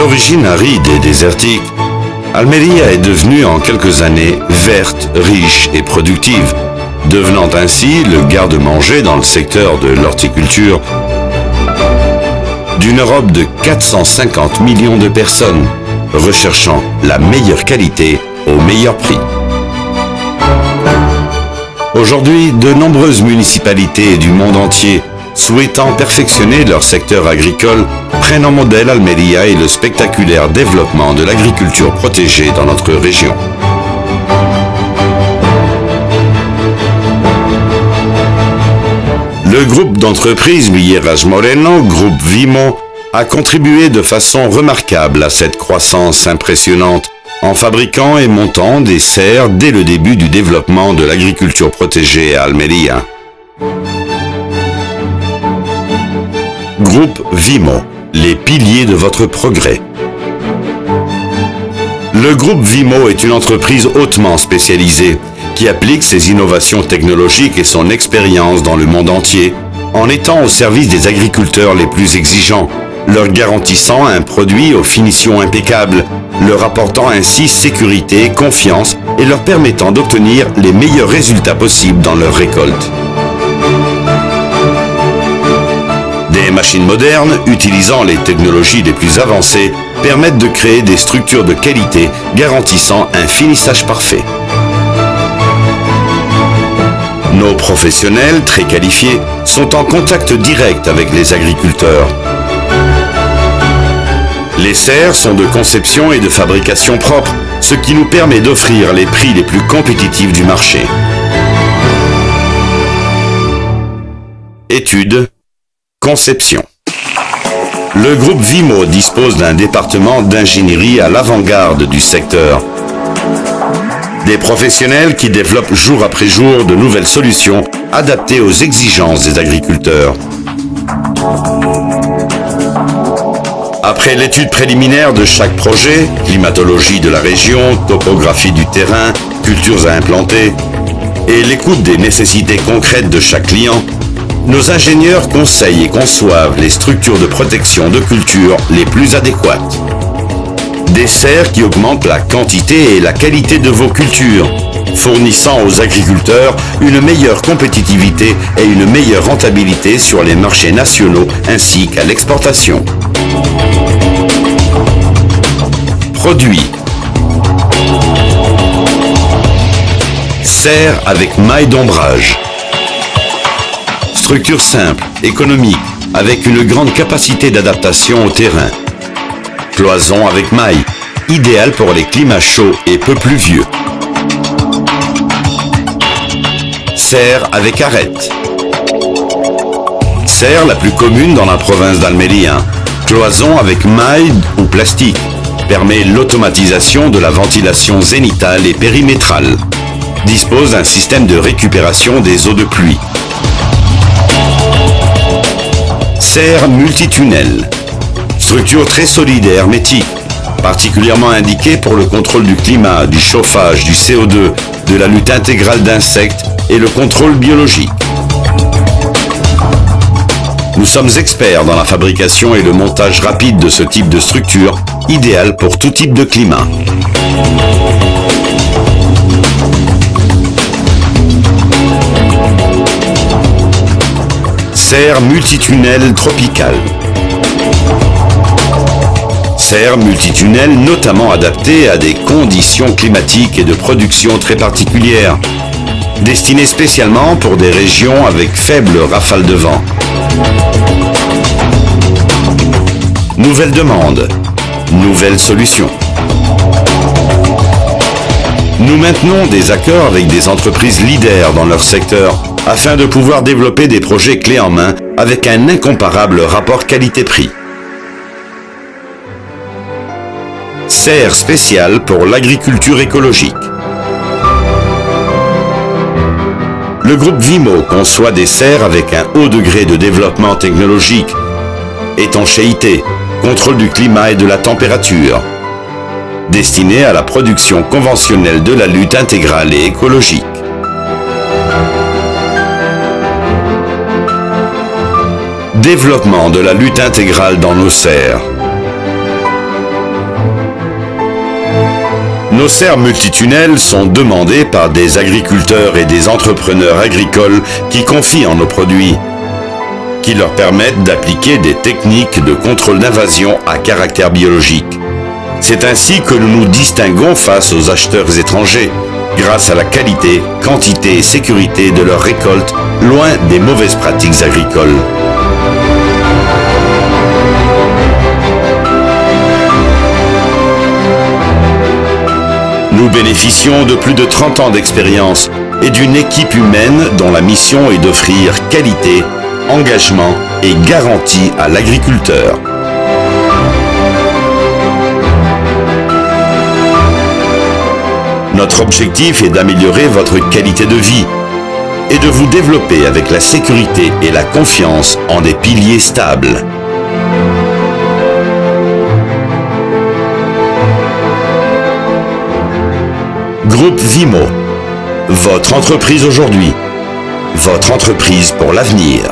d'origine aride et désertique, Almería est devenue en quelques années verte, riche et productive, devenant ainsi le garde-manger dans le secteur de l'horticulture d'une Europe de 450 millions de personnes, recherchant la meilleure qualité au meilleur prix. Aujourd'hui, de nombreuses municipalités du monde entier, souhaitant perfectionner leur secteur agricole, prennent en modèle Almería et le spectaculaire développement de l'agriculture protégée dans notre région. Le groupe d'entreprises Villegas Moreno, groupe Vimo, a contribué de façon remarquable à cette croissance impressionnante en fabriquant et montant des serres dès le début du développement de l'agriculture protégée à Almería. Groupe Vimo, les piliers de votre progrès. Le groupe Vimo est une entreprise hautement spécialisée qui applique ses innovations technologiques et son expérience dans le monde entier en étant au service des agriculteurs les plus exigeants, leur garantissant un produit aux finitions impeccables, leur apportant ainsi sécurité, confiance et leur permettant d'obtenir les meilleurs résultats possibles dans leur récolte. Des machines modernes, utilisant les technologies les plus avancées, permettent de créer des structures de qualité garantissant un finissage parfait. Nos professionnels, très qualifiés, sont en contact direct avec les agriculteurs. Les serres sont de conception et de fabrication propre, ce qui nous permet d'offrir les prix les plus compétitifs du marché. Études, conception. Le groupe Vimo dispose d'un département d'ingénierie à l'avant-garde du secteur. Des professionnels qui développent jour après jour de nouvelles solutions adaptées aux exigences des agriculteurs. Après l'étude préliminaire de chaque projet, climatologie de la région, topographie du terrain, cultures à implanter, et l'écoute des nécessités concrètes de chaque client, nos ingénieurs conseillent et conçoivent les structures de protection de cultures les plus adéquates. Des serres qui augmentent la quantité et la qualité de vos cultures, fournissant aux agriculteurs une meilleure compétitivité et une meilleure rentabilité sur les marchés nationaux ainsi qu'à l'exportation. Produits. Serre avec maille d'ombrage. Structure simple, économique, avec une grande capacité d'adaptation au terrain. Cloison avec maille, idéal pour les climats chauds et peu pluvieux. Serre avec arête. Serre la plus commune dans la province d'Almería. Cloison avec maille ou plastique permet l'automatisation de la ventilation zénitale et périmétrale. Dispose d'un système de récupération des eaux de pluie. Serre multitunnel. Structure très solide et hermétique, particulièrement indiquée pour le contrôle du climat, du chauffage, du CO2, de la lutte intégrale d'insectes et le contrôle biologique. Nous sommes experts dans la fabrication et le montage rapide de ce type de structure, idéal pour tout type de climat. Serre multitunnel tropicale. Serre multitunnel notamment adaptée à des conditions climatiques et de production très particulières, destinée spécialement pour des régions avec faibles rafales de vent. Nouvelle demande, nouvelle solution. Nous maintenons des accords avec des entreprises leaders dans leur secteur afin de pouvoir développer des projets clés en main avec un incomparable rapport qualité-prix. Serre spéciale pour l'agriculture écologique. Le groupe Vimo conçoit des serres avec un haut degré de développement technologique, étanchéité, contrôle du climat et de la température, destinées à la production conventionnelle de la lutte intégrale et écologique. Développement de la lutte intégrale dans nos serres. Nos serres multitunnels sont demandées par des agriculteurs et des entrepreneurs agricoles qui confient en nos produits, qui leur permettent d'appliquer des techniques de contrôle d'invasion à caractère biologique. C'est ainsi que nous nous distinguons face aux acheteurs étrangers, grâce à la qualité, quantité et sécurité de leurs récoltes, loin des mauvaises pratiques agricoles. Nous bénéficions de plus de 30 ans d'expérience et d'une équipe humaine dont la mission est d'offrir qualité, engagement et garantie à l'agriculteur. Notre objectif est d'améliorer votre qualité de vie et de vous développer avec la sécurité et la confiance en des piliers stables. Groupe Vimo, votre entreprise aujourd'hui, votre entreprise pour l'avenir.